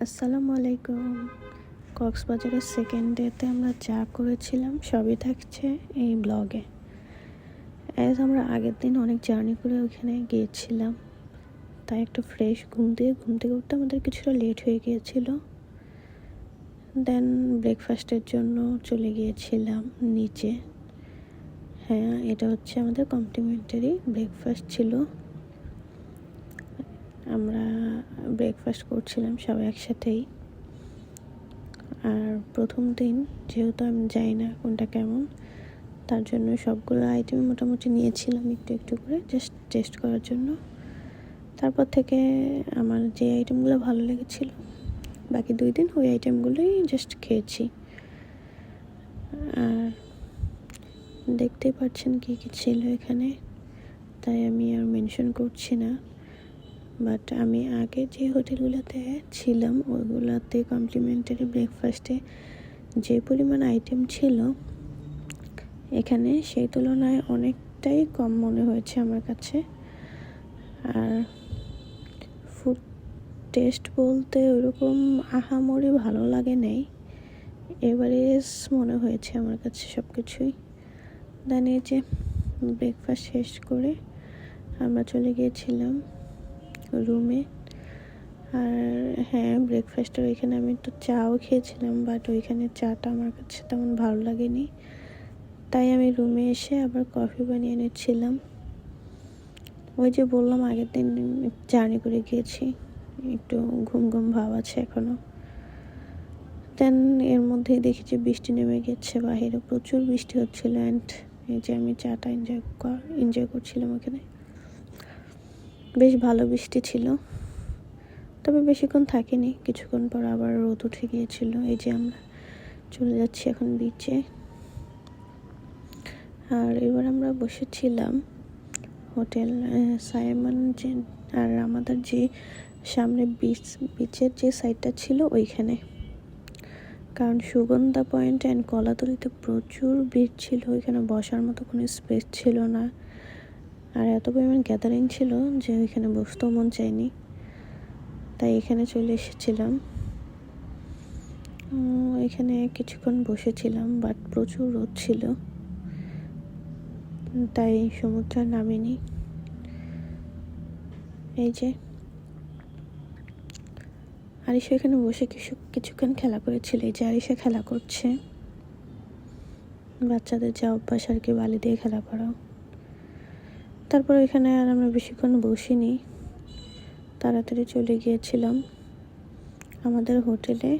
আসসালামু আলাইকুম। কক্সবাজারের সেকেন্ড ডেতে আমরা যা করেছিলাম সবই থাকছে এই ব্লগে। আমরা আগের দিন অনেক জার্নি করে ওইখানে গিয়েছিলাম, তাই একটু ফ্রেশ ঘুম থেকে উঠতে আমাদের কিছুটা লেট হয়ে গিয়েছিল। দেন ব্রেকফাস্টের জন্য চলে গিয়েছিলাম নিচে। এটা হচ্ছে আমাদের কমপ্লিমেন্টারি ব্রেকফাস্ট ছিল। আমরা ব্রেকফাস্ট করছিলাম সবাই একসাথেই। আর প্রথম দিন যেহেতু আমি জানি না কোনটা কেমন, তার জন্য সবগুলো আইটেম মোটামুটি নিয়েছিলাম একটু একটু করে, জাস্ট টেস্ট করার জন্য। তারপর থেকে আমার যে আইটেমগুলো ভালো লেগেছিল, বাকি 2 দিন ওই আইটেমগুলোই জাস্ট খেয়েছি। আর দেখতেই পাচ্ছেন কী কী ছিল এখানে, তাই আমি আর মেনশন করছি না। বাট আমি আগে যে হোটেলগুলোতে ছিলাম ওইগুলোতে কমপ্লিমেন্টারি ব্রেকফাস্টে যে পরিমাণ আইটেম ছিল, এখানে সেই তুলনায় অনেকটাই কম মনে হয়েছে আমার কাছে। আর ফুড টেস্ট বলতে ওরকম আহামরি ভালো লাগে নাই, এভারেজ মনে হয়েছে আমার কাছে সব কিছুই। দেন এই যে ব্রেকফাস্ট শেষ করে আমরা চলে গিয়েছিলাম রুমে। আর ব্রেকফাস্টের ওইখানে আমি একটু চাও খেয়েছিলাম, বাট ওইখানে চাটা আমার কাছে তেমন ভালো লাগেনি, তাই আমি রুমে এসে আবার কফি বানিয়ে নিচ্ছিলাম। ওই যে বললাম আগের দিন জার্নি করে গিয়েছি, একটু ঘুম ভাব আছে এখনও। দেন এর মধ্যেই দেখি যে বৃষ্টি নেমে গেছে, বাহিরে প্রচুর বৃষ্টি হচ্ছিল। অ্যান্ড এই যে আমি চাটা এনজয় করছিলাম ওখানে। বেশ ভালো বৃষ্টি ছিল, তবে বেশিক্ষণ থাকিনি, কিছুক্ষণ পর আবার রোদ উঠে গিয়েছিল। এই যে আমরা চলে যাচ্ছি এখন বিচে। আর এবার আমরা বসেছিলাম হোটেল সাইমন আর আমাদের যে সামনে বিচের যে সাইডটা ছিল ওইখানে, কারণ সুগন্ধা পয়েন্ট অ্যান্ড কলাতলিতে প্রচুর ভিড় ছিল, ওইখানে বসার মতো কোনো স্পেস ছিল না। আর এত পরিমাণ গ্যাদারিং ছিল যে ওইখানে বসতেও মন চায়নি, তাই এখানে চলে এসেছিলাম। এখানে কিছুক্ষণ বসেছিলাম, বাট প্রচুর রোদ ছিল, তাই সমুদ্রে নামিনি। এই যে আরিশা এখানে বসে কিছুক্ষণ খেলা করেছিল। এই যে আরিশা খেলা করছে, বাচ্চাদের যা অভ্যাস আর কি, বালি দিয়ে খেলা করা। তারপর এখানে আর আমরা বেশিক্ষণ বসিনি, তাড়াতাড়ি চলে গিয়েছিলাম আমাদের হোটেলে।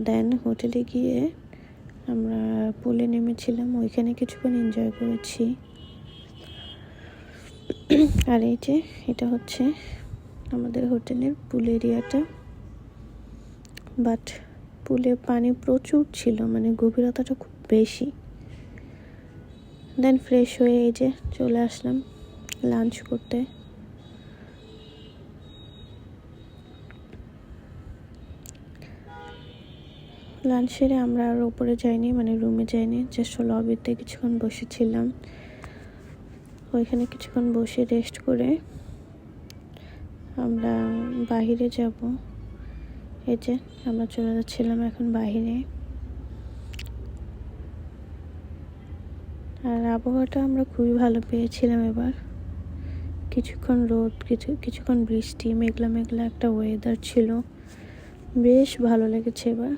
দেন হোটেলে গিয়ে আমরা পুলে নেমেছিলাম, ওইখানে কিছুক্ষণ এনজয় করেছি। আর এই যে এটা হচ্ছে আমাদের হোটেলের পুল এরিয়াটা, বাট পুলে পানি প্রচুর ছিল, মানে গভীরতাটা খুব বেশি। দেন ফ্রেশ হয়ে এই যে চলে আসলাম লাঞ্চ করতে। লাঞ্চ সেরে আমরা আর উপরে যাইনি, মানে রুমে যাইনি, জাস্ট লবিতে কিছুক্ষণ বসেছিলাম। ওইখানে কিছুক্ষণ বসে রেস্ট করে আমরা বাহিরে যাব। এই যে আমরা চলে যাচ্ছিলাম এখন বাহিরে। আর আবহাওয়াটা আমরা খুবই ভালো পেয়েছিলাম এবার। কিছুক্ষণ রোদ, কিছুক্ষণ বৃষ্টি, মেঘলা মেঘলা একটা ওয়েদার ছিল, বেশ ভালো লেগেছে এবার।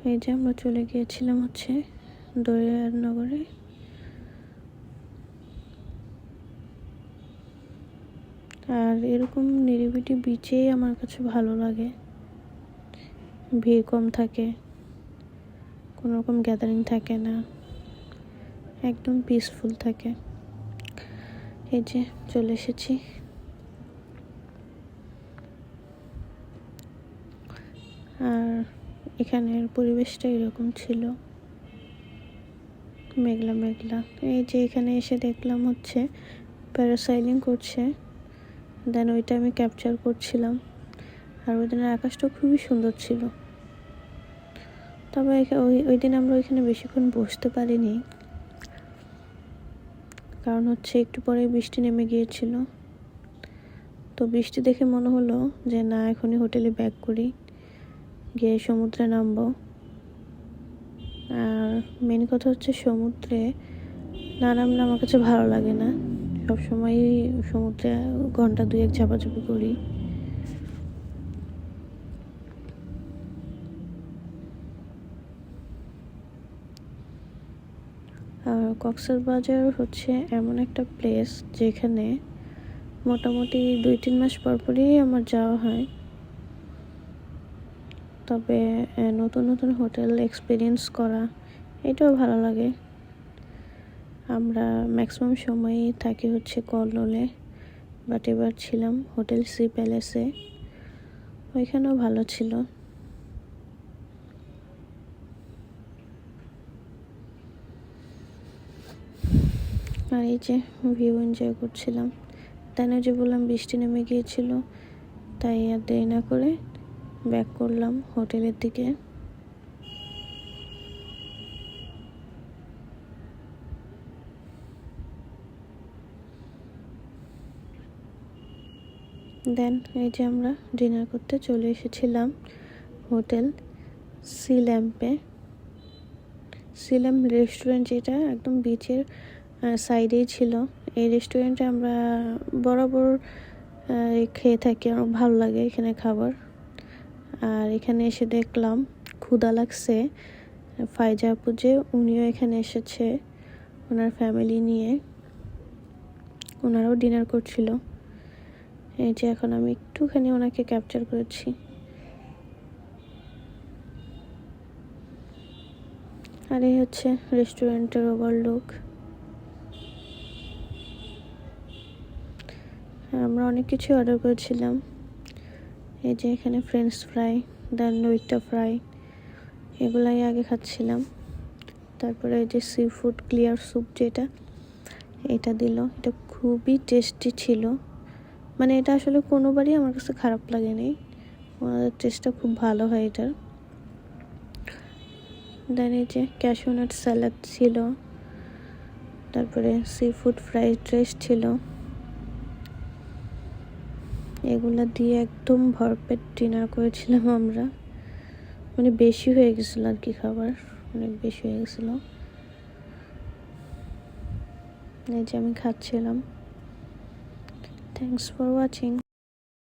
এই যে আমরা চলে গিয়েছিলাম হচ্ছে দরিয়ানগরে। আর এরকম নিরিবিলি বিচে আমার কাছে ভালো লাগে, ভিড় কম থাকে, কোনো রকম গ্যাদারিং থাকে না, একদম পিসফুল থাকে। এই যে চলে এসেছি। আর এখানের পরিবেশটা এরকম ছিল, মেঘলা মেঘলা। এই যে এখানে এসে দেখলাম হচ্ছে প্যারাসাইলিং করছে, দেন ওইটা আমি ক্যাপচার করছিলাম। আর ওই দিনের আকাশটা খুবই সুন্দর ছিল, তবে ওই দিন আমরা ওইখানে বেশিক্ষণ বসতে পারিনি, কারণ হচ্ছে একটু পরে বৃষ্টি নেমে গিয়েছিল। তো বৃষ্টি দেখে মনে হলো যে না, এখনই হোটেলে ব্যাক করি, গিয়ে সমুদ্রে নামবো। আর মেন কথা হচ্ছে, সমুদ্রে না নামলে আমার কাছে ভালো লাগে না। সবসময়ই সমুদ্রে ঘন্টা 2-1 ঝাপাঝাপি করি। আর কক্সবাজার হচ্ছে এমন একটা প্লেস যেখানে মোটামুটি 2-3 মাস পরপরই আমার যাওয়া হয়। তবে নতুন নতুন হোটেল এক্সপিরিয়েন্স করা এটাও ভালো লাগে। আমরা ম্যাক্সিমাম সময়ই থাকি হচ্ছে কল্লোলে, বাট এবার ছিলাম হোটেল সি প্যালেসে, ওইখানেও ভালো ছিল। আর এই যে ভিউ এনজয় করছিলাম। তাই না, যে বললাম বৃষ্টি নেমে গিয়েছিল, তাই আর দেরি না করে ব্যাক করলাম হোটেলের দিকে। দেন এই যে আমরা ডিনার করতে চলে এসেছিলাম হোটেল সি ল্যাম্পে। সি ল্যাম্প রেস্টুরেন্ট, যেটা একদম বিচের সাইডেই ছিল। এই রেস্টুরেন্টে আমরা বরাবর খেয়ে থাকি, আমার ভালো লাগে এখানে খাবার। আর এখানে এসে দেখলাম ক্ষুধা লাগছে। ফাইজা আপু যে, উনিও এখানে এসেছে ওনার ফ্যামিলি নিয়ে, ওনারাও ডিনার করছিল। এই যে এখন আমি একটুখানি ওনাকে ক্যাপচার করেছি। আর এই হচ্ছে রেস্টুরেন্টের ওভারলুক। আমরা অনেক কিছু অর্ডার করেছিলাম। এই যে এখানে ফ্রেঞ্চ ফ্রাই, দেন লইট্টা ফ্রাই, এগুলাই আগে খাচ্ছিলাম। তারপরে এই যে সি ফুড ক্লিয়ার স্যুপ, যেটা এটা দিল, এটা খুবই টেস্টি ছিল। মানে এটা আসলে কোনোবারই আমার কাছে খারাপ লাগেনি, ওনাদের টেস্টটা খুব ভালো হয় এটার। দেন এই যে ক্যাশিউ নাট স্যালাড ছিল, তারপরে সি ফুড ফ্রাইড রাইস ছিল। এগুলা দিয়ে একদম ভরপেট ডিনার করেছিলাম আমরা। মানে বেশি হয়ে গেছিলো আর কি, খাবার অনেক বেশি হয়ে গেছিলো। এই যে আমি খাচ্ছিলাম। Thanks for watching.